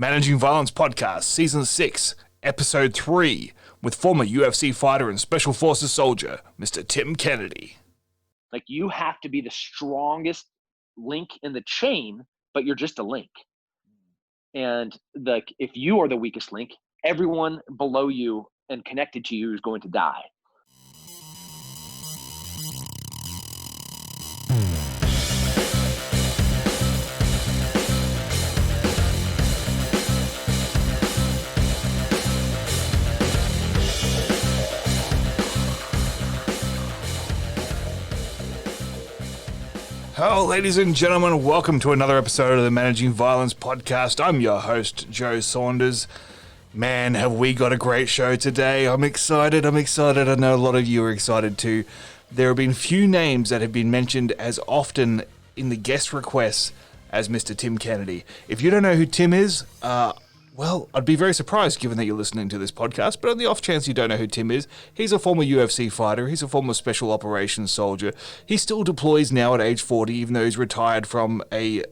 Managing Violence Podcast, Season 6, Episode 3, with former UFC fighter and Special Forces soldier, Mr. Tim Kennedy. Like, you have to be the strongest link in the chain, but you're just a link. And if you are the weakest link, everyone below you and connected to you is going to die. Hello, ladies and gentlemen. Welcome to another episode of the Managing Violence Podcast. I'm your host, Joe Saunders. Man, have we got a great show today. I'm excited. I know a lot of you are excited too. There have been few names that have been mentioned as often in the guest requests as Mr. Tim Kennedy. If you don't know who Tim is, well, I'd be very surprised given that you're listening to this podcast, but on the off chance you don't know who Tim is, he's a former UFC fighter, he's a former special operations soldier. He still deploys now at age 40, even though he's retired from a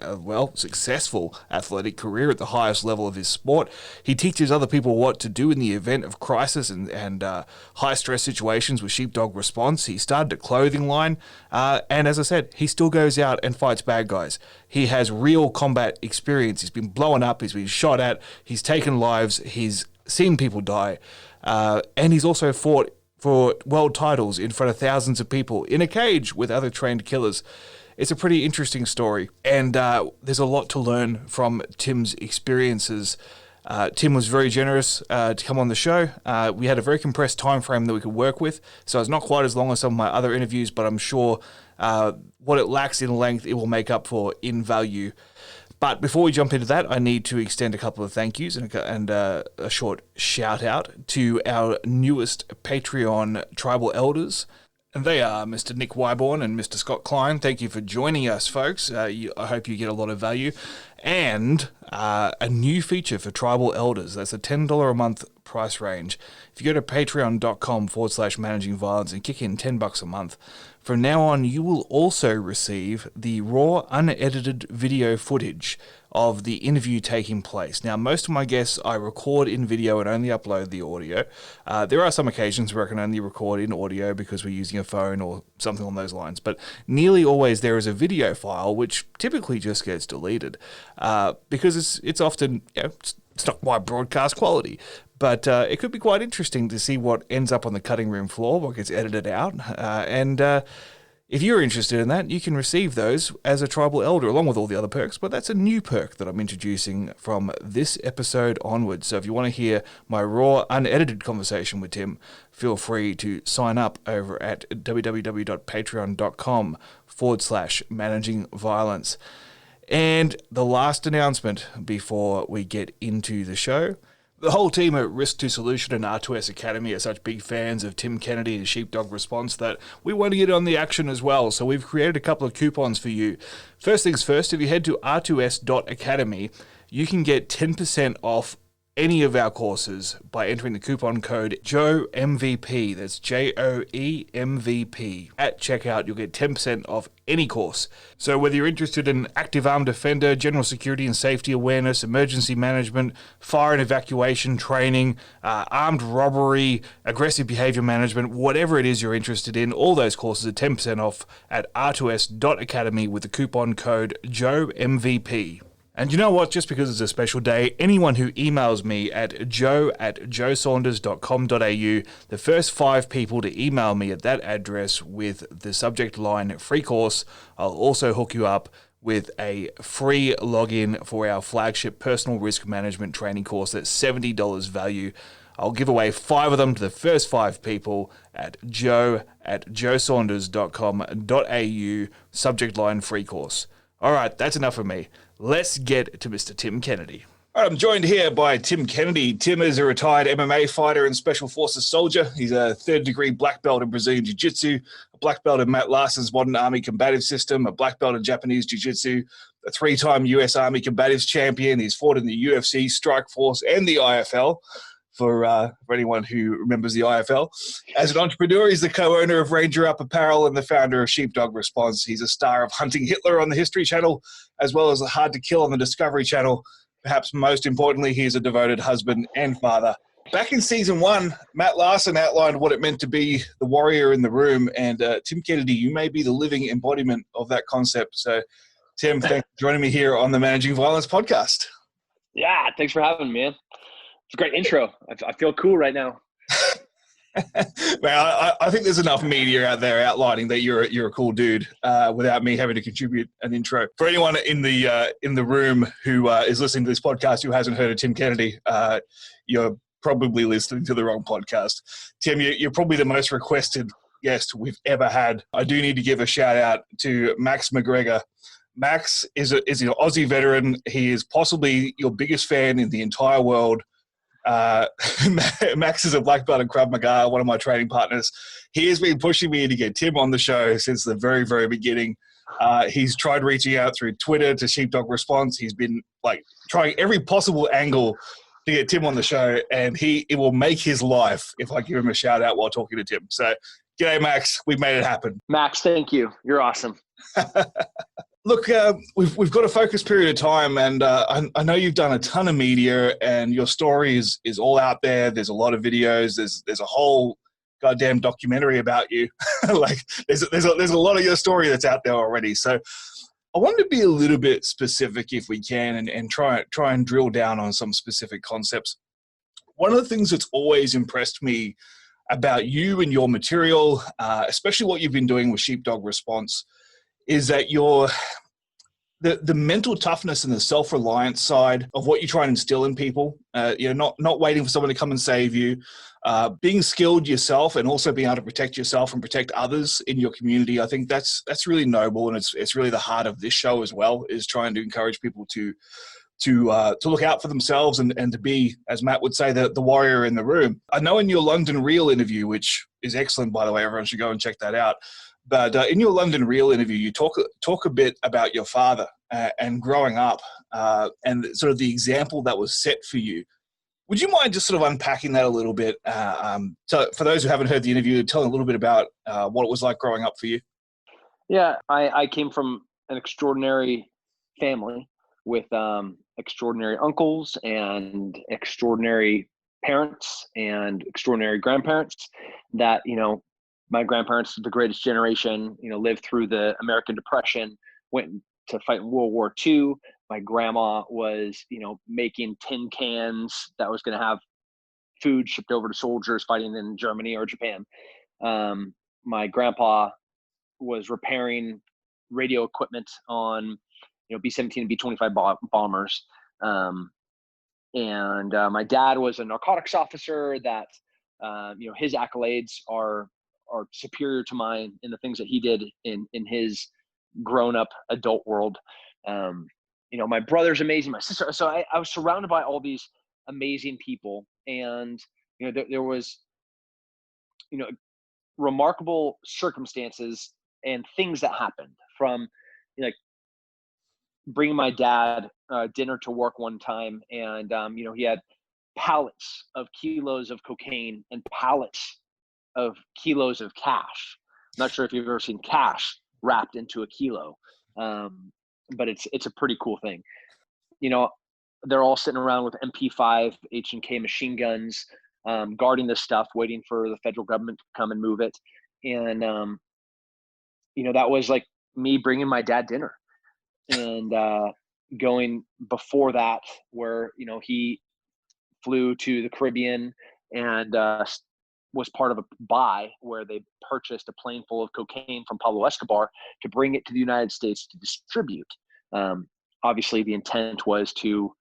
successful athletic career at the highest level of his sport. He teaches other people what to do in the event of crisis and high-stress situations with Sheepdog Response. He started a clothing line, and as I said, he still goes out and fights bad guys. He has real combat experience. He's been blown up, he's been shot at, he's taken lives, he's seen people die, and he's also fought for world titles in front of thousands of people in a cage with other trained killers. It's a pretty interesting story, and there's a lot to learn from Tim's experiences. Tim was very generous to come on the show. We had a very compressed time frame that we could work with, so it's not quite as long as some of my other interviews, but I'm sure what it lacks in length, it will make up for in value. But before we jump into that, I need to extend a couple of thank yous and a short shout out to our newest Patreon tribal elders. And they are Mr. Nick Wyborn and Mr. Scott Klein. Thank you for joining us, folks. I hope you get a lot of value. And a new feature for tribal elders. That's a $10 a month price range. If you go to patreon.com/managing violence and kick in $10 a month, from now on, you will also receive the raw, unedited video footage of the interview taking place. Now, most of my guests I record in video and only upload the audio. There are some occasions where I can only record in audio because we're using a phone or something along those lines, but nearly always there is a video file which typically just gets deleted because it's often, it's not quite broadcast quality. But it could be quite interesting to see what ends up on the cutting room floor, what gets edited out. And if you're interested in that, you can receive those as a tribal elder, along with all the other perks. But that's a new perk that I'm introducing from this episode onwards. So if you want to hear my raw, unedited conversation with Tim, feel free to sign up over at www.patreon.com/managing violence. And the last announcement before we get into the show. The whole team at Risk to Solution and R2S Academy are such big fans of Tim Kennedy and Sheepdog Response that we want to get on the action as well. So we've created a couple of coupons for you. First things first, if you head to r2s.academy, you can get 10% off any of our courses by entering the coupon code JOEMVP. That's JOEMVP. At checkout, you'll get 10% off any course. So whether you're interested in active armed defender, general security and safety awareness, emergency management, fire and evacuation training, armed robbery, aggressive behavior management, whatever it is you're interested in, all those courses are 10% off at r2s.academy with the coupon code JOEMVP. And you know what? Just because it's a special day, anyone who emails me at joe@joesaunders.com.au, the first 5 people to email me at that address with the subject line free course, I'll also hook you up with a free login for our flagship personal risk management training course that's $70 value. I'll give away 5 of them to the first 5 people at joe@joesaunders.com.au, subject line free course. All right, that's enough of me. Let's get to Mr. Tim Kennedy. All right, I'm joined here by Tim Kennedy. Tim is a retired MMA fighter and Special Forces soldier. He's a 3rd-degree black belt in Brazilian Jiu-Jitsu, a black belt in Matt Larsen's modern Army Combatives system, a black belt in Japanese Jiu-Jitsu, a 3-time U.S. Army Combatives champion. He's fought in the UFC, Strike Force, and the IFL. For anyone who remembers the IFL. As an entrepreneur, he's the co-owner of Ranger Up Apparel and the founder of Sheepdog Response. He's a star of Hunting Hitler on the History Channel, as well as Hard to Kill on the Discovery Channel. perhaps most importantly, he is a devoted husband and father. Back in season 1, Matt Larsen outlined what it meant to be the warrior in the room, and Tim Kennedy, you may be the living embodiment of that concept. So, Tim, thanks for joining me here on the Managing Violence podcast. Yeah, thanks for having me, man. It's a great intro. I feel cool right now. Well, I think there's enough media out there outlining that you're a cool dude without me having to contribute an intro. For anyone in the room who is listening to this podcast who hasn't heard of Tim Kennedy, you're probably listening to the wrong podcast. Tim, you're probably the most requested guest we've ever had. I do need to give a shout out to Max McGregor. Max is an Aussie veteran. He is possibly your biggest fan in the entire world. Max is a black belt in Krav Maga, one of my training partners. He has been pushing me to get Tim on the show since the very, very beginning. He's tried reaching out through Twitter to Sheepdog Response. He's been trying every possible angle to get Tim on the show, and it will make his life if I give him a shout out while talking to Tim. So, g'day, Max. We've made it happen. Max, thank you. You're awesome. Look, we've got a focus period of time, and I know you've done a ton of media, and your story is all out there. There's a lot of videos. There's a whole goddamn documentary about you. There's a lot of your story that's out there already. So I wanted to be a little bit specific if we can, and try and drill down on some specific concepts. One of the things that's always impressed me about you and your material, especially what you've been doing with Sheepdog Response, is that the mental toughness and the self-reliance side of what you try and instill in people, not waiting for someone to come and save you, being skilled yourself and also being able to protect yourself and protect others in your community. I think that's really noble, and it's really the heart of this show as well, is trying to encourage people to look out for themselves and to be, as Matt would say, the warrior in the room. I know in your London Real interview, which is excellent, by the way, everyone should go and check that out. But in your London Real interview, you talk a bit about your father and growing up and sort of the example that was set for you. Would you mind just sort of unpacking that a little bit? So for those who haven't heard the interview, tell a little bit about what it was like growing up for you. Yeah, I came from an extraordinary family with extraordinary uncles and extraordinary parents and extraordinary grandparents that, my grandparents, the greatest generation, lived through the American Depression, went to fight in World War II. My grandma was, making tin cans that was going to have food shipped over to soldiers fighting in Germany or Japan. My grandpa was repairing radio equipment on, B-17 and B-25 bombers. And my dad was a narcotics officer that, his accolades are superior to mine in the things that he did in his grown-up adult world. My brother's amazing, my sister. So I was surrounded by all these amazing people, and there was remarkable circumstances and things that happened from bringing my dad dinner to work one time, and he had pallets of kilos of cocaine and pallets of kilos of cash. I'm not sure if you've ever seen cash wrapped into a kilo, but it's a pretty cool thing. They're all sitting around with MP5 H&K machine guns, guarding this stuff, waiting for the federal government to come and move it. And that was like me bringing my dad dinner, and going before that, where he flew to the Caribbean and was part of a buy where they purchased a plane full of cocaine from Pablo Escobar to bring it to the United States to distribute. Obviously, the intent was to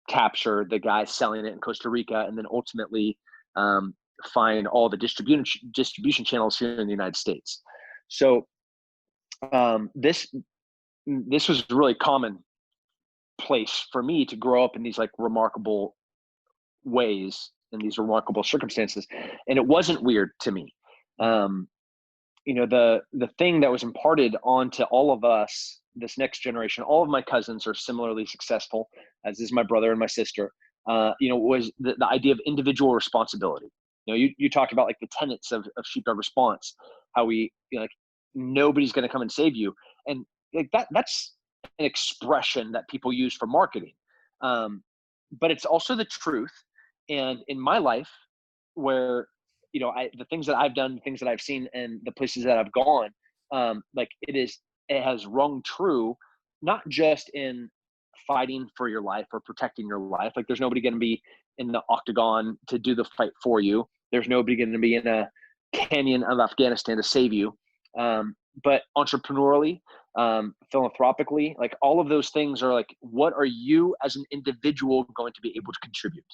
capture the guy selling it in Costa Rica, and then ultimately find all the distribution channels here in the United States. So this was a really common place for me to grow up in these remarkable ways in these remarkable circumstances, and it wasn't weird to me. The thing that was imparted onto all of us, this next generation, all of my cousins are similarly successful, as is my brother and my sister, was the idea of individual responsibility. You talked about the tenets of Sheepdog Response, how we nobody's going to come and save you, and that's an expression that people use for marketing. But it's also the truth. And in my life, where the things that I've done, the things that I've seen, and the places that I've gone, like it has rung true, not just in fighting for your life or protecting your life. Like there's nobody going to be in the octagon to do the fight for you. There's nobody going to be in a canyon of Afghanistan to save you. But entrepreneurially, philanthropically, like all of those things are like, what are you as an individual going to be able to contribute?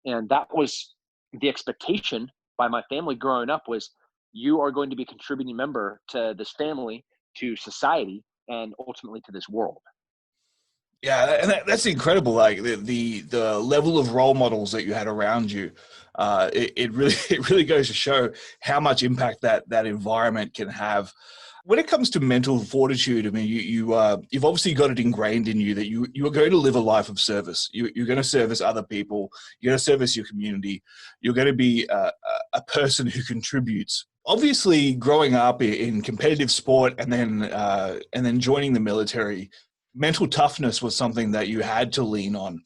And that was the expectation by my family growing up, was you are going to be a contributing member to this family, to society, and ultimately to this world. Yeah, and that's incredible. Like the level of role models that you had around you, it really it really goes to show how much impact that environment can have. When it comes to mental fortitude, I mean, you've obviously got it ingrained in you that you are going to live a life of service. You're going to service other people. You're going to service your community. You're going to be a person who contributes. Obviously, growing up in competitive sport and then joining the military, mental toughness was something that you had to lean on.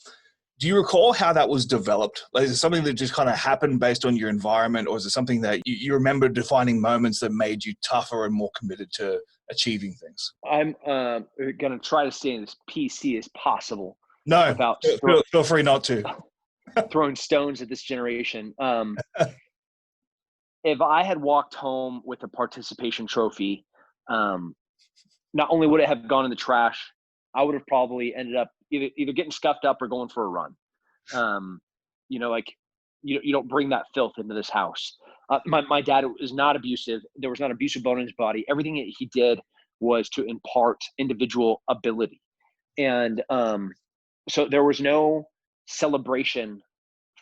Do you recall how that was developed? Like, is it something that just kind of happened based on your environment, or is it something that you remember defining moments that made you tougher and more committed to achieving things? I'm going to try to stay as PC as possible No, without feel free not to. throwing stones at this generation. If I had walked home with a participation trophy, not only would it have gone in the trash, I would have probably ended up either getting scuffed up or going for a run. Like you don't bring that filth into this house. My dad is not abusive. There was not abusive bone in his body. Everything that he did was to impart individual ability. And so there was no celebration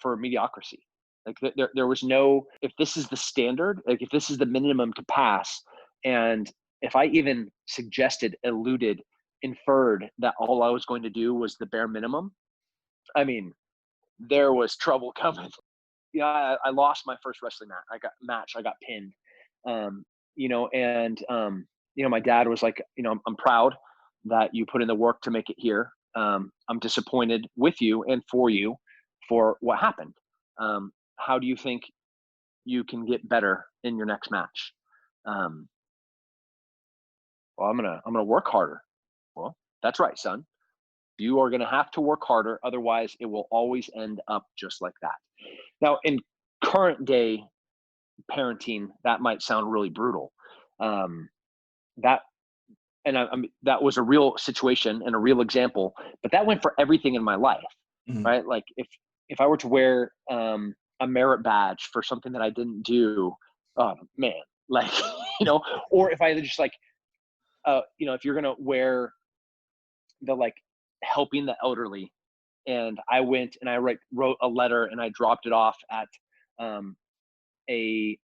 for mediocrity. Like there was no, if this is the standard, like if this is the minimum to pass, and if I even suggested, alluded, inferred that all I was going to do was the bare minimum, I mean, there was trouble coming. I lost my first wrestling match. I got pinned. My dad was like, I'm proud that you put in the work to make it here. I'm disappointed with you and for you for what happened. How do you think you can get better in your next match? Well, I'm gonna work harder. Well, that's right, son. You are gonna have to work harder, otherwise it will always end up just like that. Now, in current day parenting, that might sound really brutal. That that was a real situation and a real example, but that went for everything in my life, right? Like if I were to wear a merit badge for something that I didn't do, oh man, like or if I just like, if you're gonna wear the like helping the elderly, and I went and I wrote a letter and I dropped it off at a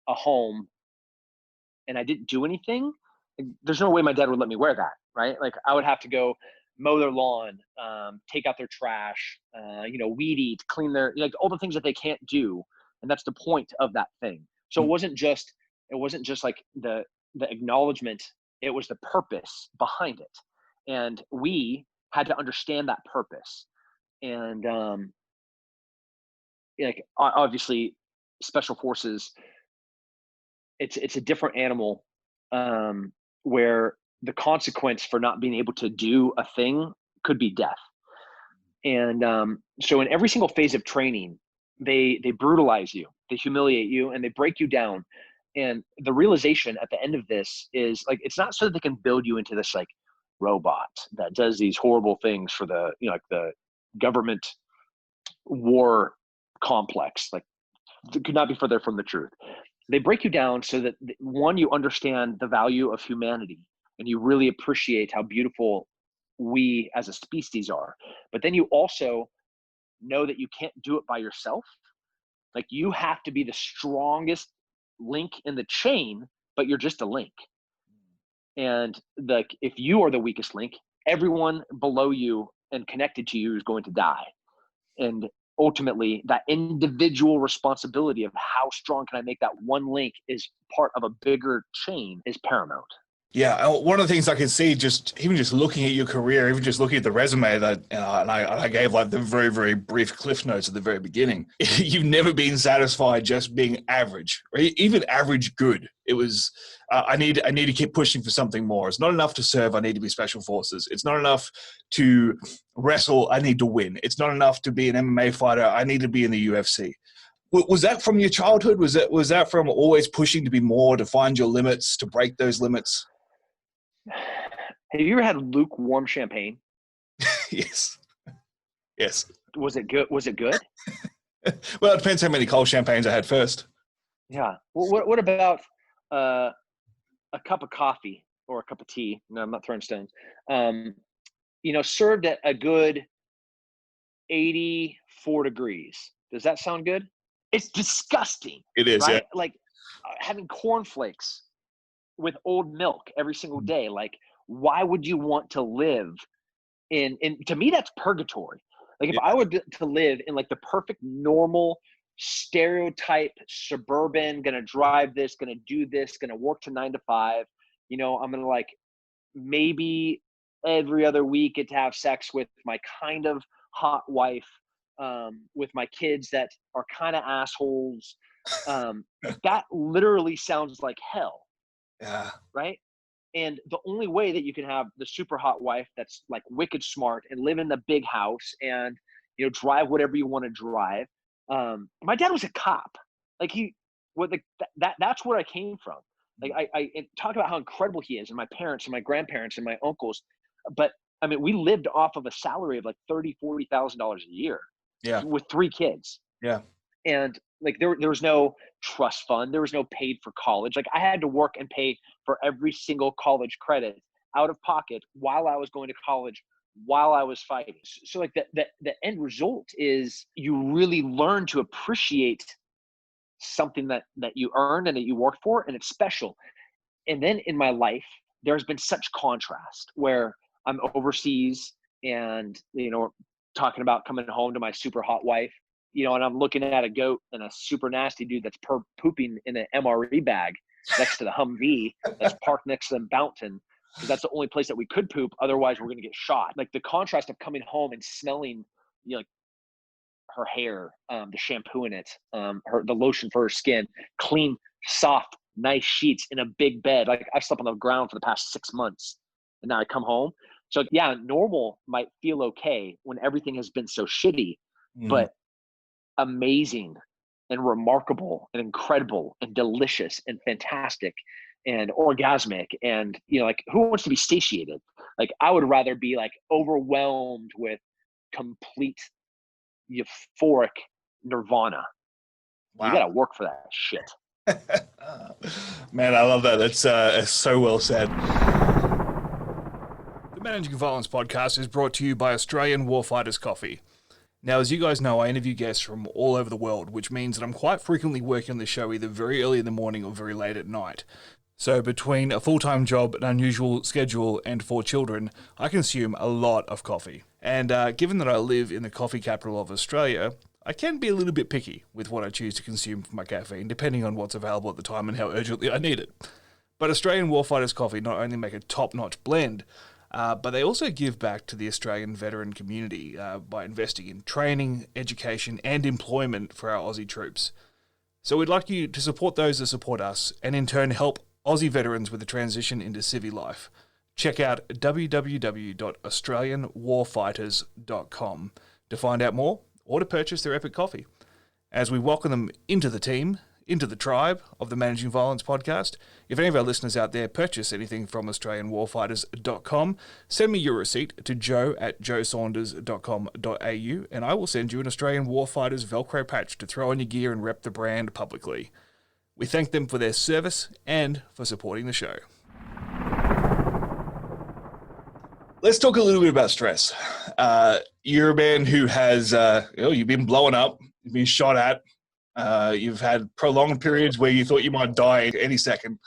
home, and I didn't do anything, there's no way my dad would let me wear that, right? Like I would have to go mow their lawn, take out their trash, weed eat, clean their, like all the things that they can't do. And that's the point of that thing. So it wasn't just like the acknowledgement, it was the purpose behind it. And we had to understand that purpose. And like obviously special forces, it's a different animal, where the consequence for not being able to do a thing could be death. And so in every single phase of training, they brutalize you, they humiliate you, and they break you down. And the realization at the end of this is like, it's not so that they can build you into this like robot that does these horrible things for the, like the government war complex. Like it could not be further from the truth. They break you down so that, one, you understand the value of humanity and you really appreciate how beautiful we as a species are. But then you also know that you can't do it by yourself. Like you have to be the strongest link in the chain, but you're just a link. And like if you are the weakest link, everyone below you and connected to you is going to die. And ultimately that individual responsibility of how strong can I make that one link is part of a bigger chain is paramount. Yeah, one of the things I can see even just looking at your career, even just looking at the resume that, and I gave like the very, very brief cliff notes at the very beginning. You've never been satisfied just being average, or even average good. It was, I need to keep pushing for something more. It's not enough to serve. I need to be special forces. It's not enough to wrestle. I need to win. It's not enough to be an MMA fighter. I need to be in the UFC. Was that from your childhood? Was that from always pushing to be more, to find your limits, to break those limits? Have you ever had lukewarm champagne? Yes. Yes. Was it good? Was it good? Well, it depends how many cold champagnes I had first. Yeah. Well, what about a cup of coffee or a cup of tea? No, I'm not throwing stones. Served at a good 84 degrees. Does that sound good? It's disgusting. It is, right? yeah. Like having cornflakes with old milk every single day. Like, why would you want to live in to me, that's purgatory. Like if I were to live in like the perfect normal stereotype suburban, gonna drive this, gonna do this, gonna work to 9 to 5, I'm gonna like maybe every other week get to have sex with my kind of hot wife, with my kids that are kind of assholes. That literally sounds like hell. Yeah. Right. And the only way that you can have the super hot wife that's like wicked smart and live in the big house and, drive whatever you want to drive. My dad was a cop. Like that's where I came from. Like I talk about how incredible he is, and my parents and my grandparents and my uncles. But I mean, we lived off of a salary of like $30,000-$40,000 a year. Yeah. With 3 kids. Yeah. And like there was no trust fund. There was no paid for college. Like I had to work and pay for every single college credit out of pocket while I was going to college, while I was fighting. So like the end result is you really learn to appreciate something that you earned and that you worked for, and it's special. And then in my life, there's been such contrast where I'm overseas and, talking about coming home to my super hot wife, and I'm looking at a goat and a super nasty dude that's pooping in an MRE bag next to the Humvee that's parked next to the mountain, because that's the only place that we could poop. Otherwise, we're going to get shot. Like the contrast of coming home and smelling, like her hair, the shampoo in it, the lotion for her skin, clean, soft, nice sheets in a big bed. Like I've slept on the ground for the past 6 months, and now I come home. So yeah, normal might feel okay when everything has been so shitty, but amazing and remarkable and incredible and delicious and fantastic and orgasmic, and like who wants to be satiated? Like I would rather be like overwhelmed with complete euphoric nirvana. Wow. You gotta work for that shit. Man, I love that. That's so well said. The Managing Violence podcast is brought to you by Australian Warfighters Coffee. Now, as you guys know, I interview guests from all over the world, which means that I'm quite frequently working on the show either very early in the morning or very late at night. So between a full-time job, an unusual schedule, and 4 children, I consume a lot of coffee. And given that I live in the coffee capital of Australia, I can be a little bit picky with what I choose to consume for my caffeine, depending on what's available at the time and how urgently I need it. But Australian Warfighters Coffee not only make a top-notch blend, but they also give back to the Australian veteran community by investing in training, education, and employment for our Aussie troops. So we'd like you to support those that support us, and in turn help Aussie veterans with the transition into civvy life. Check out www.australianwarfighters.com to find out more or to purchase their epic coffee. As we welcome them into the team, into the tribe of the Managing Violence podcast, if any of our listeners out there purchase anything from AustralianWarfighters.com, send me your receipt to joe@joesaunders.com.au, and I will send you an Australian Warfighters Velcro patch to throw on your gear and rep the brand publicly. We thank them for their service and for supporting the show. Let's talk a little bit about stress. You're a man who has, you've been blown up, you've been shot at, you've had prolonged periods where you thought you might die any second,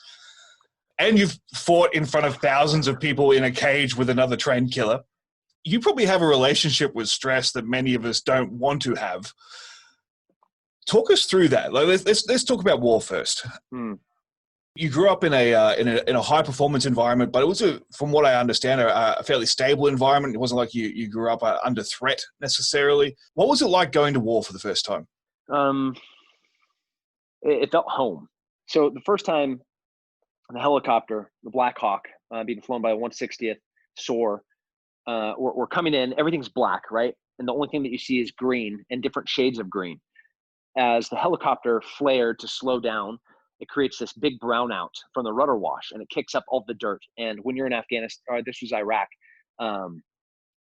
and you've fought in front of thousands of people in a cage with another trained killer. You probably have a relationship with stress that many of us don't want to have. Talk us through that. Like, let's talk about war first. You grew up in a high performance environment, but it was from what I understand, a fairly stable environment. It wasn't like you grew up under threat necessarily. What was it like going to war for the first time? Um, it felt home. So the first time the helicopter, the Black Hawk, being flown by a 160th SOAR, we're coming in. Everything's black, right? And the only thing that you see is green and different shades of green. As the helicopter flared to slow down, it creates this big brownout from the rudder wash, and it kicks up all the dirt. And when you're in Afghanistan, or this was Iraq,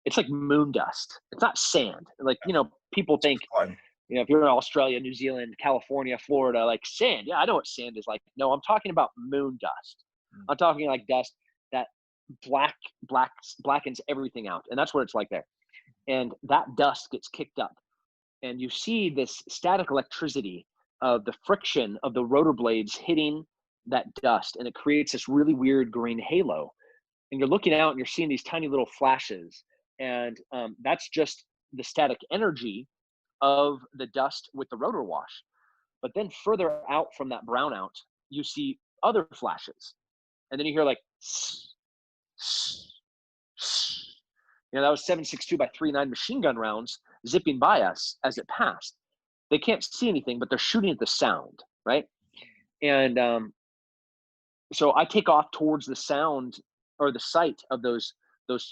it's like moon dust. It's not sand. Like, people think, if you're in Australia, New Zealand, California, Florida, like sand. Yeah, I know what sand is like. No, I'm talking about moon dust. I'm talking like dust that blackens everything out. And that's what it's like there. And that dust gets kicked up. And you see this static electricity of the friction of the rotor blades hitting that dust. And it creates this really weird green halo. And you're looking out and you're seeing these tiny little flashes. And that's just the static energy of the dust with the rotor wash. But then further out from that brownout, you see other flashes. And then you hear like, that was 7.62 by 3.9 machine gun rounds zipping by us as it passed. They can't see anything, but they're shooting at the sound, right? And so I take off towards the sound or the sight of those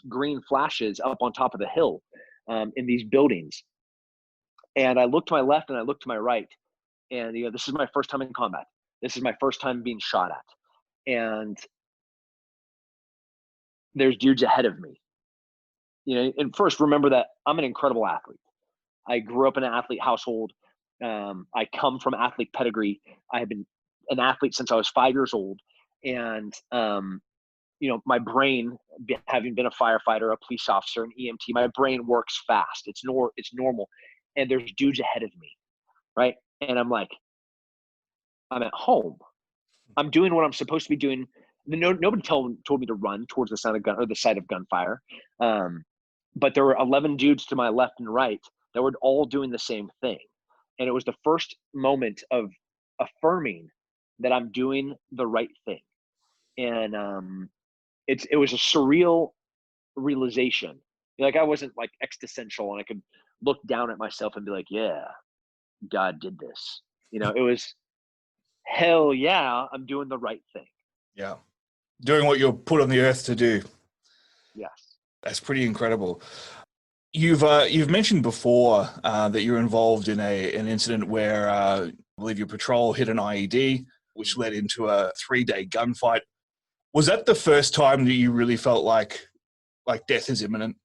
green flashes up on top of the hill in these buildings. And I look to my left and I look to my right. And this is my first time in combat. This is my first time being shot at. And there's dudes ahead of me. And first remember that I'm an incredible athlete. I grew up in an athlete household. I come from athlete pedigree. I have been an athlete since I was 5 years old. And, my brain, having been a firefighter, a police officer, an EMT, my brain works fast. It's normal. And there's dudes ahead of me, right? And I'm like, I'm at home. I'm doing what I'm supposed to be doing. Nobody told me to run towards the sound of gun or the sight of gunfire. But there were 11 dudes to my left and right that were all doing the same thing. And it was the first moment of affirming that I'm doing the right thing. And it was a surreal realization. Like I wasn't like existential and I could look down at myself and be like, yeah, God did this. It was hell yeah, I'm doing the right thing. Yeah. Doing what you're put on the earth to do. Yes. That's pretty incredible. You've mentioned before that you're involved in an incident where I believe your patrol hit an IED, which led into a 3-day gunfight. Was that the first time that you really felt like death is imminent?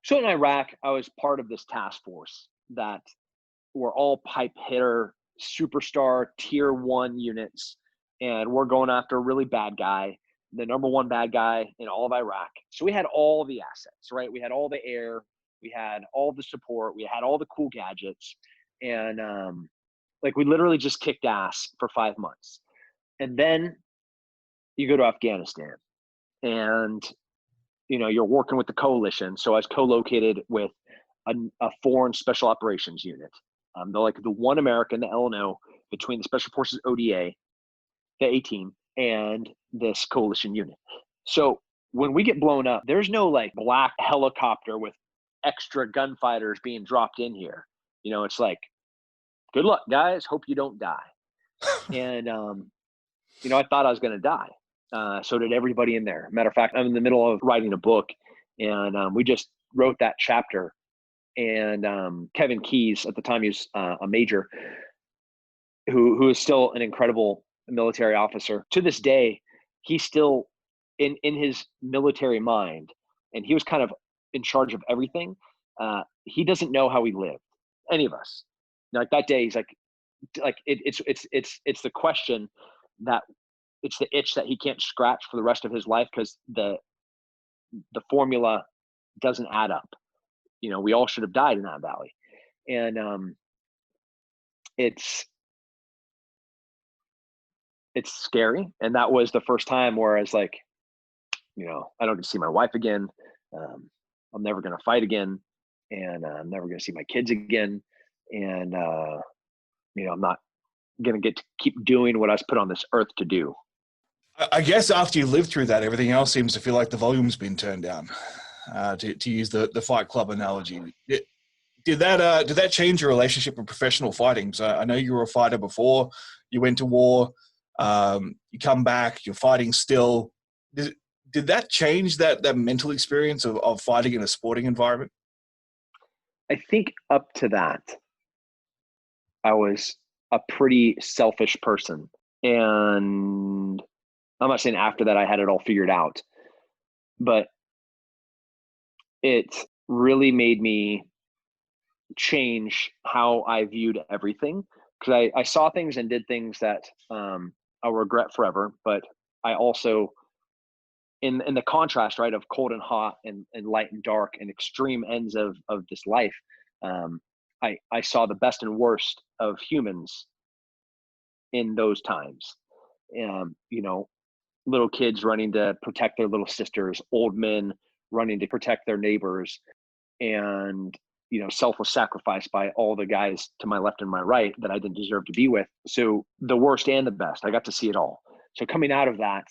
So in Iraq, I was part of this task force that were all pipe hitter, superstar, tier 1 units. And we're going after a really bad guy, the number 1 bad guy in all of Iraq. So we had all the assets, right? We had all the air, we had all the support, we had all the cool gadgets. And we literally just kicked ass for 5 months. And then you go to Afghanistan and you're working with the coalition. So I was co-located with a foreign special operations unit. They're like the one American, the LNO, between the Special Forces ODA, the A-team, and this coalition unit. So when we get blown up, there's no like black helicopter with extra gunfighters being dropped in here. It's like, good luck, guys. Hope you don't die. And, I thought I was going to die. So did everybody in there. Matter of fact, I'm in the middle of writing a book, and we just wrote that chapter. And Kevin Keyes, at the time he was a major, who is still an incredible military officer. To this day, he's still in his military mind, and he was kind of in charge of everything. He doesn't know how we lived, any of us. Like that day, he's like it's the question that it's the itch that he can't scratch for the rest of his life because the formula doesn't add up. We all should have died in that valley. And it's scary. And that was the first time where I was like, I don't get to see my wife again. I'm never going to fight again. And I'm never going to see my kids again. And, I'm not going to get to keep doing what I was put on this earth to do. I guess after you live through that, everything else seems to feel like the volume's been turned down, to use the Fight Club analogy. Did that change your relationship with professional fighting? So I know you were a fighter before you went to war. You come back, you're fighting still. Did that change that mental experience of fighting in a sporting environment? I think up to that, I was a pretty selfish person. And I'm not saying after that I had it all figured out, but it really made me change how I viewed everything, because I saw things and did things that I'll regret forever. But I also, in the contrast, right, of cold and hot and light and dark and extreme ends of this life, I saw the best and worst of humans in those times. Little kids running to protect their little sisters, old men running to protect their neighbors, and selfless sacrifice by all the guys to my left and my right that I didn't deserve to be with. So the worst and the best, I got to see it all. So coming out of that,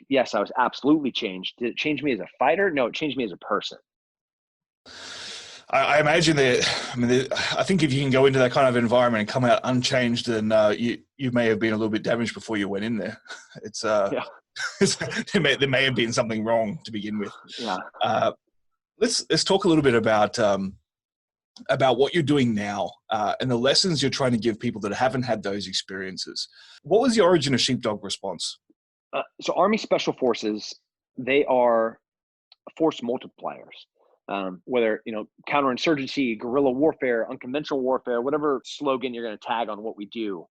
yes, I was absolutely changed. Did it change me as a fighter? No, it changed me as a person. I imagine that. I think if you can go into that kind of environment and come out unchanged, then you may have been a little bit damaged before you went in there. It's Yeah. there may have been something wrong to begin with. Yeah. Let's talk a little bit about what you're doing now and the lessons you're trying to give people that haven't had those experiences. What was the origin of Sheepdog Response? So Army Special Forces, they are force multipliers. Whether, counterinsurgency, guerrilla warfare, unconventional warfare, whatever slogan you're going to tag on what we do,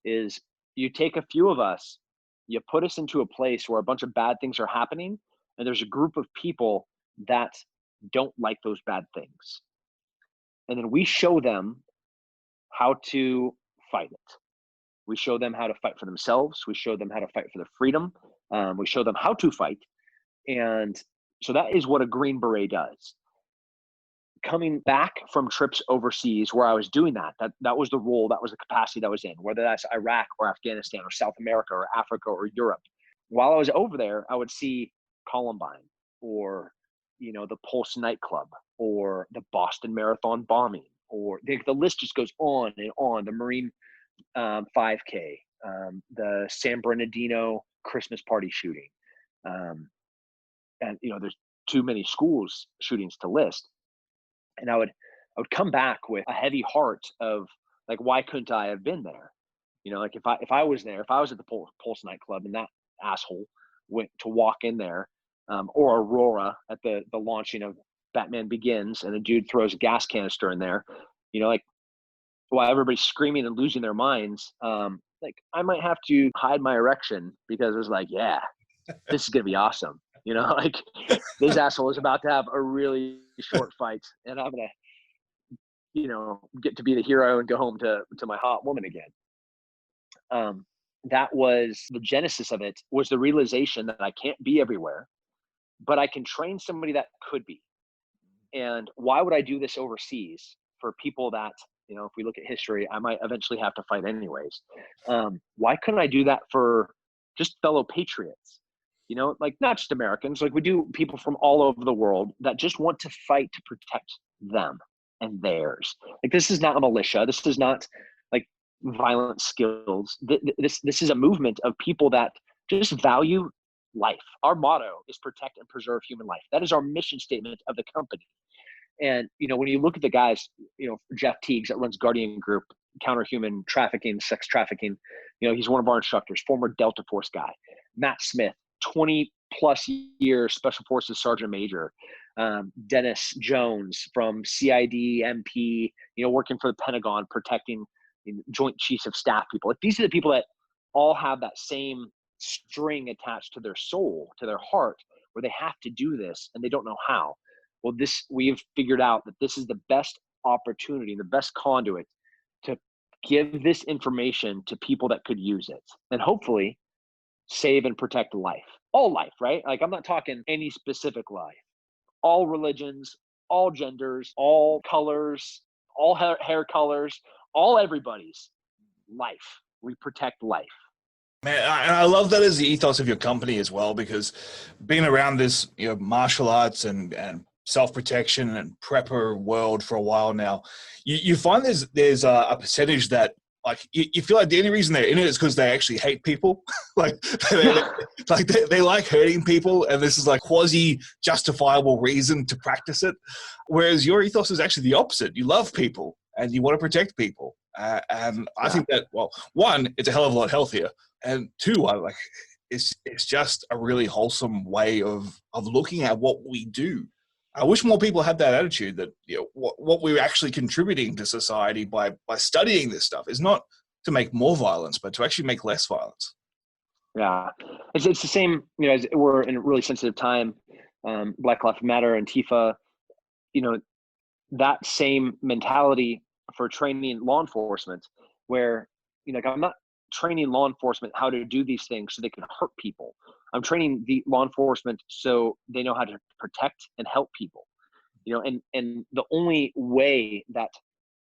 is you take a few of us, you put us into a place where a bunch of bad things are happening, and there's a group of people that don't like those bad things. And then we show them how to fight it. We show them how to fight for themselves. We show them how to fight for their freedom. We show them how to fight. And so that is what a Green Beret does. Coming back from trips overseas where I was doing that was the role, that was the capacity that I was in, whether that's Iraq or Afghanistan or South America or Africa or Europe. While I was over there, I would see Columbine or, the Pulse nightclub or the Boston Marathon bombing, or the list just goes on and on. The Marine 5K, the San Bernardino Christmas party shooting. And there's too many schools shootings to list. And I would come back with a heavy heart of like, why couldn't I have been there? Like if I was there, if I was at the Pulse nightclub and that asshole went to walk in there, or Aurora at the launching of Batman Begins, and a dude throws a gas canister in there, like while everybody's screaming and losing their minds, like I might have to hide my erection because it was like, yeah, this is going to be awesome. Like this asshole is about to have a really short fight, and I'm going to, get to be the hero and go home to my hot woman again. That was the genesis of it, was the realization that I can't be everywhere, but I can train somebody that could be. And why would I do this overseas for people that, if we look at history, I might eventually have to fight anyways. Why couldn't I do that for just fellow patriots? Like not just Americans, like we do people from all over the world that just want to fight to protect them and theirs. Like this is not a militia. This is not like violent skills. This is a movement of people that just value life. Our motto is protect and preserve human life. That is our mission statement of the company. And, when you look at the guys, Jeff Teagues that runs Guardian Group, counter-human trafficking, sex trafficking, he's one of our instructors, former Delta Force guy. Matt Smith, 20 plus years Special Forces Sergeant Major. Dennis Jones from CID, MP, working for the Pentagon, protecting Joint Chiefs of Staff people. Like these are the people that all have that same string attached to their soul, to their heart, where they have to do this and they don't know how. Well, we've figured out that this is the best opportunity, the best conduit to give this information to people that could use it and hopefully save and protect life. All life, right? Like I'm not talking any specific life. All religions, all genders, all colors, all hair colors, all everybody's life. We protect life. Man, and I love that as the ethos of your company as well, because being around this, martial arts and self-protection and prepper world for a while now, you find there's a percentage that, like, you feel like the only reason they're in it is because they actually hate people. like they like hurting people, and this is like quasi justifiable reason to practice it. Whereas your ethos is actually the opposite. You love people and you want to protect people. And I think that, well, one, it's a hell of a lot healthier. And two, it's just a really wholesome way of looking at what we do. I wish more people had that attitude that, what we're actually contributing to society by studying this stuff is not to make more violence, but to actually make less violence. Yeah. It's the same, as we're in a really sensitive time, Black Lives Matter, Antifa, that same mentality for training law enforcement, where, I'm not training law enforcement how to do these things so they can hurt people. I'm training the law enforcement so they know how to protect and help people, and the only way that,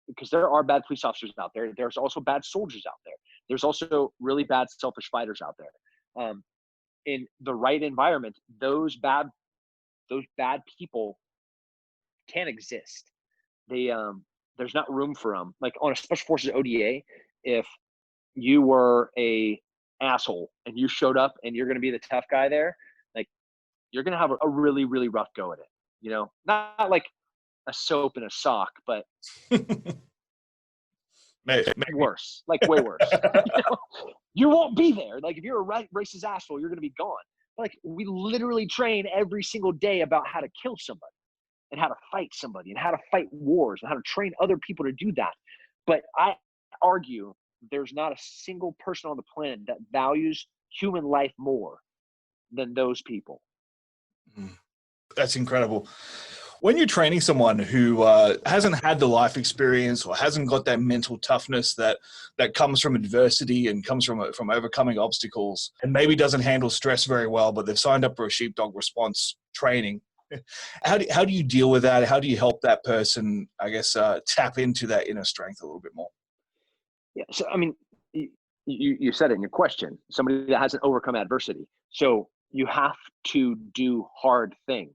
because there are bad police officers out there, there's also bad soldiers out there. There's also really bad selfish fighters out there. In the right environment, those bad people can't exist. There's not room for them. Like on a special forces ODA, if you were a asshole and you showed up and you're going to be the tough guy there, like, you're going to have a really, really rough go at it. Not like a soap in a sock, but Maybe. Worse, like way worse. You won't be there. Like, if you're a racist asshole, you're going to be gone. Like, we literally train every single day about how to kill somebody and how to fight somebody and how to fight wars and how to train other people to do that. But I argue there's not a single person on the planet that values human life more than those people. That's incredible. When you're training someone who hasn't had the life experience or hasn't got that mental toughness that comes from adversity and comes from overcoming obstacles, and maybe doesn't handle stress very well, but they've signed up for a sheepdog response training, how do you deal with that? How do you help that person, I guess, tap into that inner strength a little bit more? Yeah. So, I mean, you said it in your question, somebody that hasn't overcome adversity. So you have to do hard things.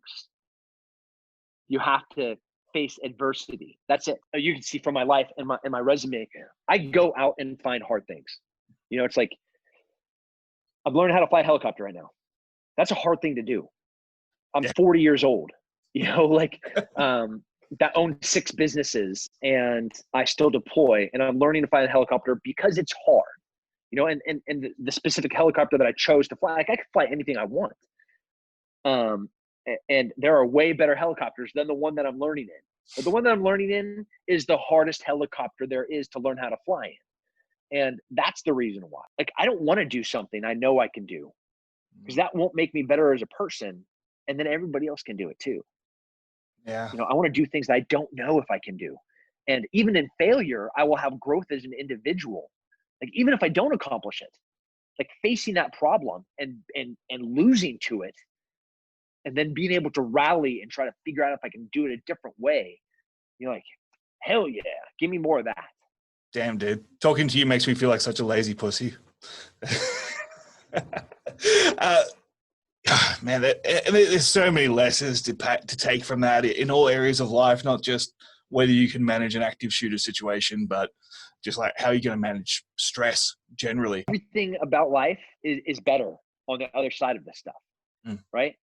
You have to face adversity. That's it. You can see from my life and my resume, I go out and find hard things. It's like, I'm learning how to fly a helicopter right now. That's a hard thing to do. I'm 40 years old, that own 6 businesses, and I still deploy, and I'm learning to fly a helicopter because it's hard, and the specific helicopter that I chose to fly, like, I could fly anything I want. And there are way better helicopters than the one that I'm learning in. But the one that I'm learning in is the hardest helicopter there is to learn how to fly in. And that's the reason why. Like, I don't want to do something I know I can do, because that won't make me better as a person. And then everybody else can do it too. Yeah. I want to do things that I don't know if I can do. And even in failure, I will have growth as an individual. Like, even if I don't accomplish it, like, facing that problem and losing to it, and then being able to rally and try to figure out if I can do it a different way, you're like, hell yeah, give me more of that. Damn, dude. Talking to you makes me feel like such a lazy pussy. Man, there's so many lessons to take from that in all areas of life, not just whether you can manage an active shooter situation, but just like how you're going to manage stress generally. Everything about life is better on the other side of this stuff, right?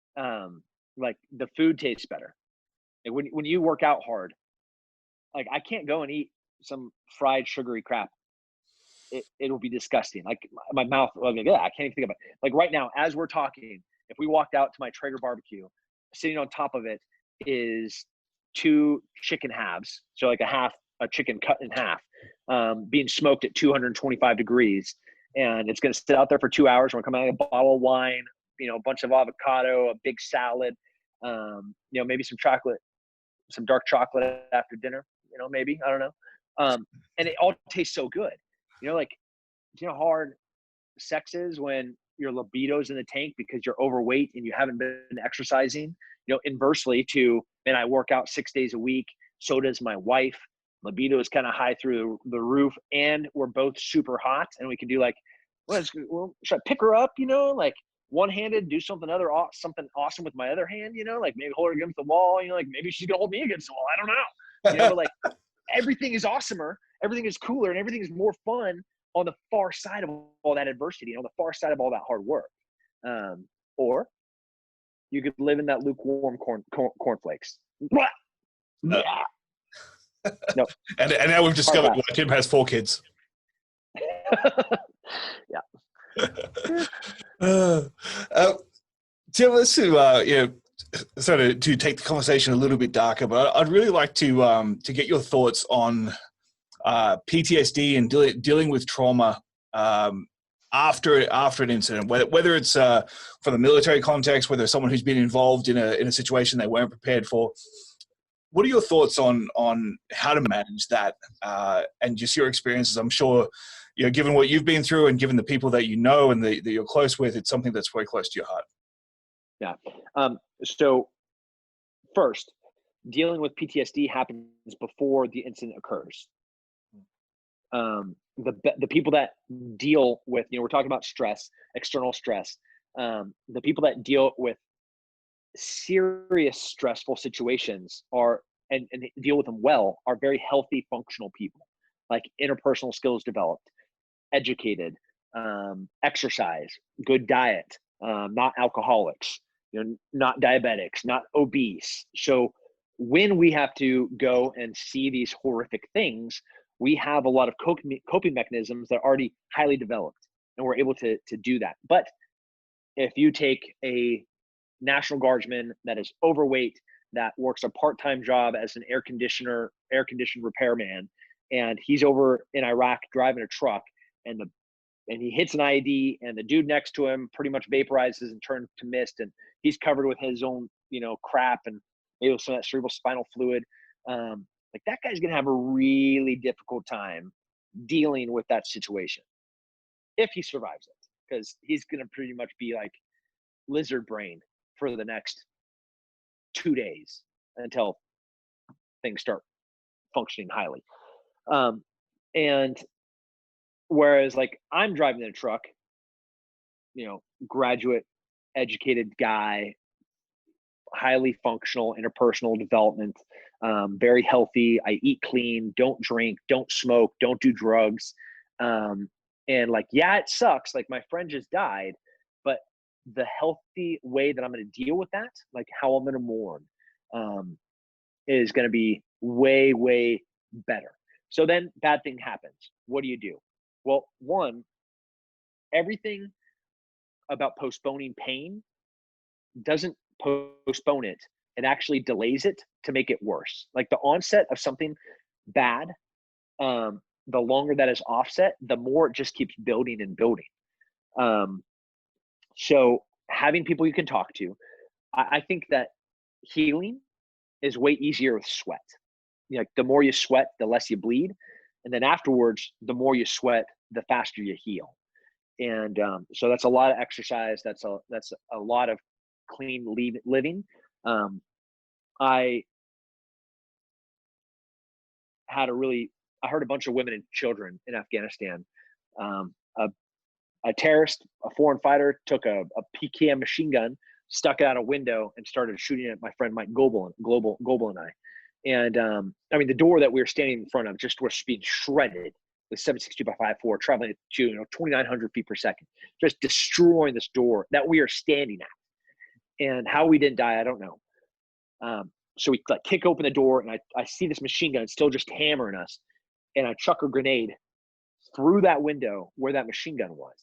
Like, the food tastes better. Like, when you work out hard, like, I can't go and eat some fried sugary crap. It'll be disgusting. Like, my mouth, I can't even think of it. Like, right now, as we're talking, if we walked out to my Traeger barbecue, sitting on top of it is 2 chicken halves. So like a chicken cut in half, being smoked at 225 degrees. And it's going to sit out there for 2 hours. We're coming out with a bottle of wine, a bunch of avocado, a big salad, maybe some chocolate, some dark chocolate after dinner, maybe, I don't know. And it all tastes so good. Like, how hard sex is when your libido's in the tank because you're overweight and you haven't been exercising, inversely to, man, I work out 6 days a week. So does my wife. libido is kind of high through the roof, and we're both super hot, and we can do like, should I pick her up, like one-handed, do something awesome with my other hand, like maybe hold her against the wall, like maybe she's gonna hold me against the wall, I don't know, but like everything is awesomer, everything is cooler, and everything is more fun on the far side of all that adversity, on the far side of all that hard work. Or you could live in that lukewarm cornflakes. Yeah. Nope. And now we've discovered why Tim has 4 kids. Yeah. Tim, let's to take the conversation a little bit darker, but I'd really like to get your thoughts on PTSD and dealing with trauma after an incident, whether it's from the military context, whether it's someone who's been involved in a situation they weren't prepared for. What are your thoughts on how to manage that and just your experiences? I'm sure, given what you've been through and given the people that you know and that you're close with, it's something that's very close to your heart. Yeah. So first, dealing with PTSD happens before the incident occurs. The people that deal with, we're talking about stress, external stress. The people that deal with serious stressful situations and deal with them well are very healthy, functional people, like interpersonal skills developed, educated, exercise, good diet, not alcoholics, not diabetics, not obese. So when we have to go and see these horrific things, we have a lot of coping mechanisms that are already highly developed, and we're able to do that. But if you take a National Guardsman that is overweight, that works a part-time job as an air conditioned repairman, and he's over in Iraq driving a truck, and he hits an IED, and the dude next to him pretty much vaporizes and turns to mist, and he's covered with his own crap and maybe some of that cerebral spinal fluid. Like that guy's gonna have a really difficult time dealing with that situation if he survives it, because he's gonna pretty much be like lizard brain for the next 2 days until things start functioning highly. And whereas like I'm driving in a truck, graduate, educated guy, highly functional, interpersonal development, very healthy. I eat clean, don't drink, don't smoke, don't do drugs. And like, yeah, it sucks. Like my friend just died, but the healthy way that I'm going to deal with that, like how I'm going to mourn, is going to be way, way better. So then bad thing happens. What do you do? Well, one, everything about postponing pain doesn't postpone it. It actually delays it to make it worse. Like the onset of something bad, the longer that is offset, the more it just keeps building and building. So having people you can talk to, I think that healing is way easier with sweat. Like the more you sweat, the less you bleed. And then afterwards, the more you sweat, the faster you heal. And so that's a lot of exercise. That's a lot of clean living. I heard a bunch of women and children in Afghanistan. A terrorist, a foreign fighter, took a PKM machine gun, stuck it out a window, and started shooting at my friend Mike Goebel and I. And I mean, the door that we were standing in front of just was being shredded with 7.62 by 5.4, traveling at 2,900 feet per second, just destroying this door that we are standing at. And how we didn't die, I don't know. So we like kick open the door, and I see this machine gun still just hammering us, and I chuck a grenade through that window where that machine gun was.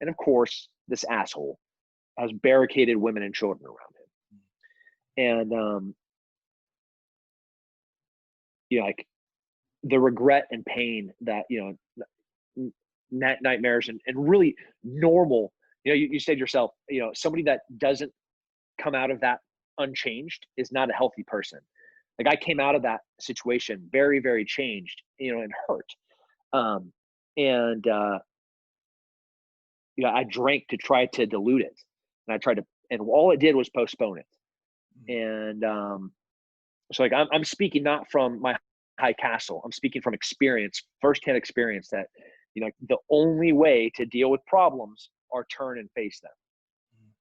And of course, this asshole has barricaded women and children around him. And like the regret and pain that nightmares and really normal. You said yourself, somebody that doesn't come out of that unchanged is not a healthy person. Like I came out of that situation very, very changed, and hurt. I drank to try to dilute it, and and all it did was postpone it. And so like I'm speaking not from my high castle. I'm speaking from experience, firsthand experience, that, you know, the only way to deal with problems are turn and face them.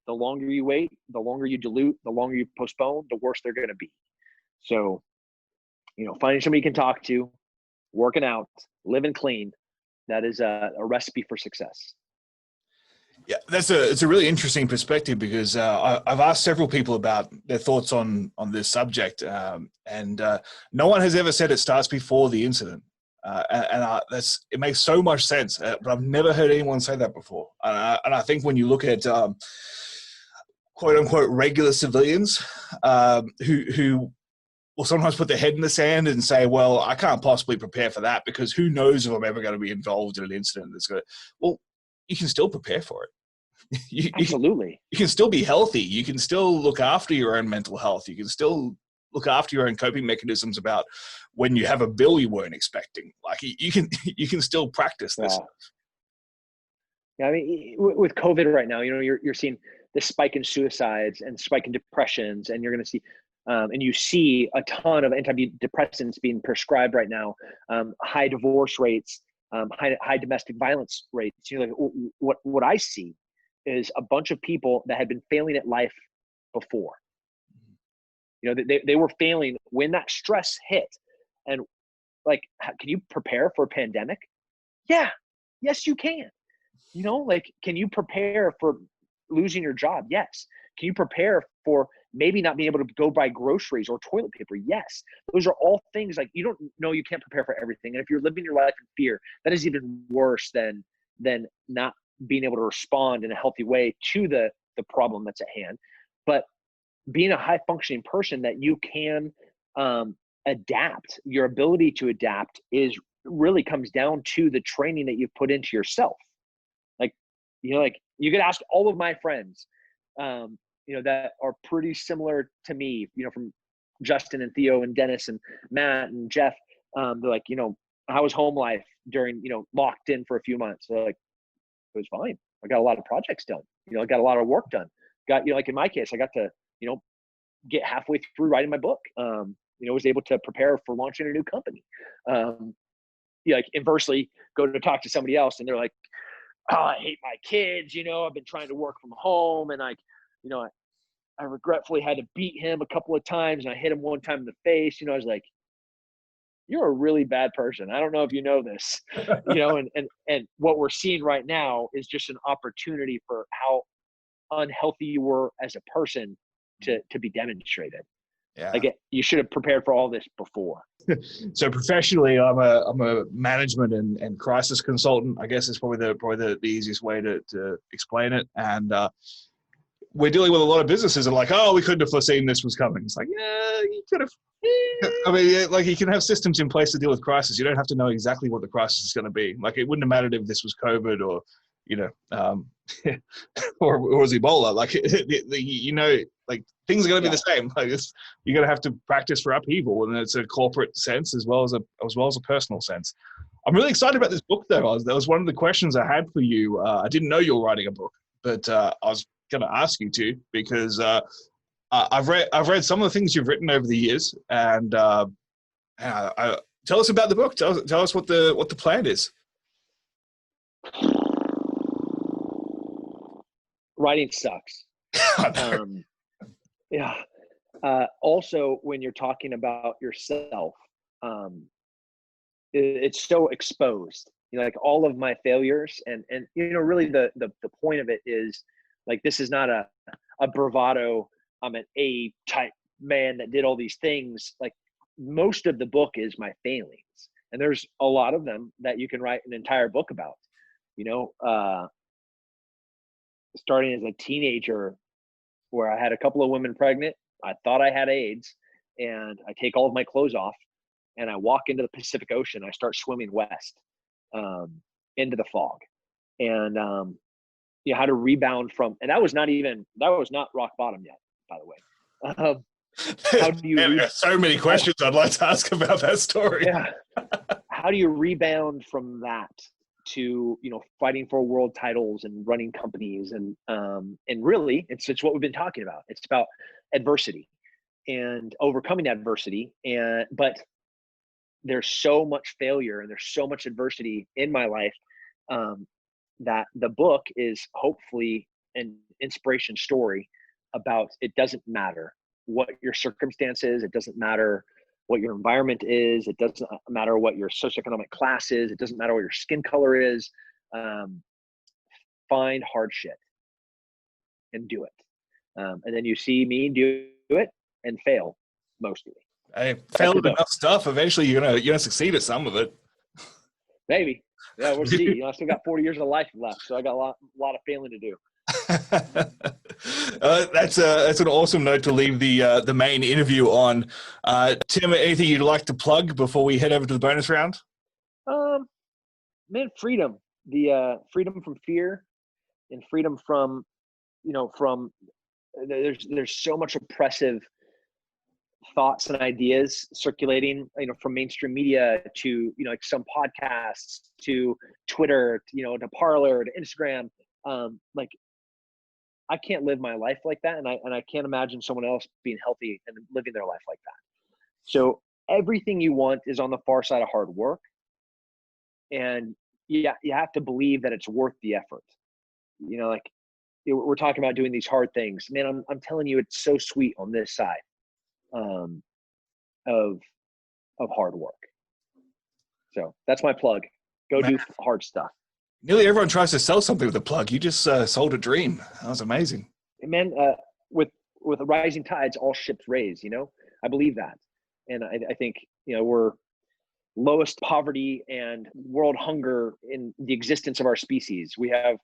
The longer you wait, the longer you dilute, the longer you postpone, the worse they're going to be. So, you know, finding somebody you can talk to, working out, living clean, that is a recipe for success. Yeah, it's a really interesting perspective, because I've asked several people about their thoughts on this subject, and no one has ever said it starts before the incident, and it makes so much sense. But I've never heard anyone say that before, and I think when you look at quote unquote regular civilians who will sometimes put their head in the sand and say, well, I can't possibly prepare for that because who knows if I'm ever going to be involved in an incident that's going to, well, you can still prepare for it. Absolutely. You can still be healthy. You can still look after your own mental health. You can still look after your own coping mechanisms about when you have a bill you weren't expecting. Like you can still practice this stuff. Yeah, I mean, with COVID right now, you know, you're seeing this spike in suicides and spike in depressions, and you're going to see, and you see a ton of antidepressants being prescribed right now, high divorce rates, high domestic violence rates. You know, like what I see is a bunch of people that had been failing at life before. You know, they were failing when that stress hit. And like, can you prepare for a pandemic? Yeah, yes, you can. You know, like, can you prepare for losing your job? Yes. Can you prepare for maybe not being able to go buy groceries or toilet paper? Yes. Those are all things, like, you don't know, you can't prepare for everything. And if you're living your life in fear, that is even worse than not being able to respond in a healthy way to the problem that's at hand. But being a high functioning person that you can adapt, your ability to adapt really comes down to the training that you've put into yourself. Like, you know, like, you could ask all of my friends, you know, that are pretty similar to me, you know, from Justin and Theo and Dennis and Matt and Jeff. They're like, you know, how was home life during, you know, locked in for a few months? They're like, it was fine. I got a lot of projects done. You know, I got a lot of work done. Got, you know, like in my case, I got to, you know, get halfway through writing my book. You know, was able to prepare for launching a new company. Yeah, like, inversely, go to talk to somebody else and they're like, oh, I hate my kids. You know, I've been trying to work from home, and you know, I regretfully had to beat him a couple of times, and I hit him one time in the face. You know, I was like, you're a really bad person. I don't know if you know this, you know, and what we're seeing right now is just an opportunity for how unhealthy you were as a person to be demonstrated. Yeah. Like, you should have prepared for all this before. So professionally, I'm a management and crisis consultant, I guess is probably the easiest way to explain it. And we're dealing with a lot of businesses that are like, oh, we couldn't have foreseen this was coming. It's like, yeah, you could have. I mean, like, you can have systems in place to deal with crisis. You don't have to know exactly what the crisis is going to be. Like, it wouldn't have mattered if this was COVID or, you know, or was Ebola. Like, you know, like, things are going to be the same. Like, you're going to have to practice for upheaval, and it's a corporate sense as well as a personal sense. I'm really excited about this book, though. That was one of the questions I had for you. I didn't know you were writing a book, but I was going to ask you to, because I've read some of the things you've written over the years, and tell us about the book. Tell us what the plan is. Writing sucks. Yeah. Also, when you're talking about yourself, it's so exposed. You know, like, all of my failures, and you know, really the point of it is, like, this is not a bravado, I'm an A type man that did all these things. Like, most of the book is my failings, and there's a lot of them that you can write an entire book about. You know, starting as a teenager, where I had a couple of women pregnant, I thought I had AIDS, and I take all of my clothes off and I walk into the Pacific Ocean. I start swimming west, into the fog, and you know, how to rebound from, and that was not rock bottom yet, by the way. How do you so many questions I'd like to ask about that story. Yeah. How do you rebound from that to, you know, fighting for world titles and running companies, and really it's what we've been talking about. It's about adversity and overcoming adversity, but there's so much failure and there's so much adversity in my life, that the book is hopefully an inspiration story about, it doesn't matter what your circumstance is. It doesn't matter what your environment is. It doesn't matter what your socioeconomic class is. It doesn't matter what your skin color is. Find hard shit and do it. And then you see me do it and fail mostly. Hey, failed at enough stuff. Eventually, you're gonna succeed at some of it. Maybe. Yeah, we'll see. I still got 40 years of life left, so I got a lot of failing to do. That's an awesome note to leave the main interview on. Tim, anything you'd like to plug before we head over to the bonus round? Man, freedom. The freedom from fear and freedom from, there's so much oppressive thoughts and ideas circulating, from mainstream media to, like some podcasts to Twitter, to Parler to Instagram. Like, I can't live my life like that. And I can't imagine someone else being healthy and living their life like that. So everything you want is on the far side of hard work. And you have to believe that it's worth the effort. We're talking about doing these hard things, man. I'm telling you, it's so sweet on this side of hard work. So that's my plug. Go do hard stuff. Nearly everyone tries to sell something with a plug. You just sold a dream. That was amazing. Man, with rising tides, all ships raise, I believe that. And I think, we're lowest poverty and world hunger in the existence of our species. We have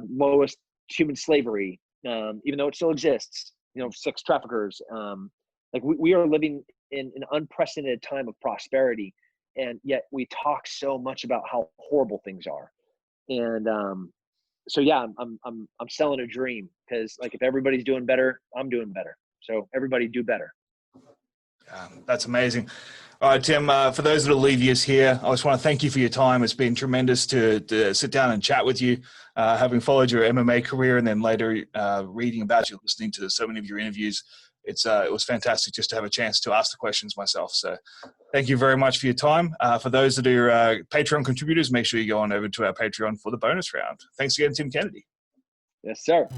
lowest human slavery, even though it still exists, sex traffickers. Like we are living in an unprecedented time of prosperity. And yet we talk so much about how horrible things are. And so yeah, I'm selling a dream, because like if everybody's doing better, I'm doing better. So everybody do better. That's amazing. All right, Tim, for those that will leave us here, I just want to thank you for your time. It's been tremendous to sit down and chat with you, having followed your MMA career and then later reading about you, listening to so many of your interviews. It was fantastic just to have a chance to ask the questions myself. So thank you very much for your time. For those that are Patreon contributors, make sure you go on over to our Patreon for the bonus round. Thanks again, Tim Kennedy. Yes, sir.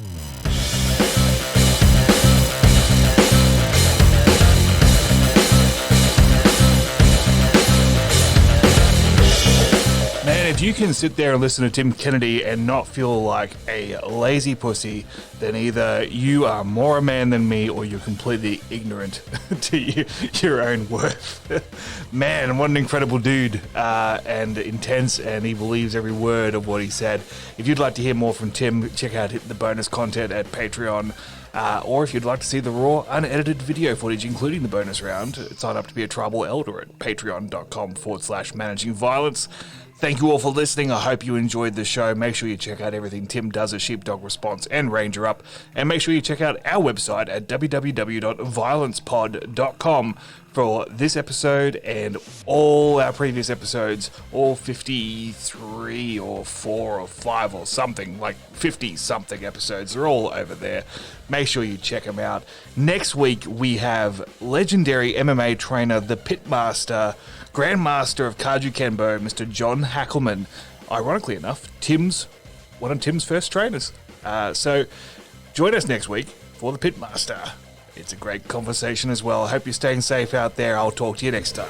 Man, if you can sit there and listen to Tim Kennedy and not feel like a lazy pussy, then either you are more a man than me or you're completely ignorant to your own worth. Man, what an incredible dude, and intense, and he believes every word of what he said. If you'd like to hear more from Tim, check out the bonus content at Patreon. Or if you'd like to see the raw, unedited video footage, including the bonus round, sign up to be a tribal elder at patreon.com/managingviolence. Thank you all for listening. I hope you enjoyed the show. Make sure you check out everything Tim does at Sheepdog Response and Ranger Up. And make sure you check out our website at www.violencepod.com for this episode and all our previous episodes, all 53 or 4 or 5 or something, like 50-something episodes. They're all over there. Make sure you check them out. Next week, we have legendary MMA trainer, the Pitmaster, Grandmaster of Kaju Kenbo, Mr. John Hackelman. Ironically enough, one of Tim's first trainers. So join us next week for the Pitmaster. It's a great conversation as well. I hope you're staying safe out there. I'll talk to you next time.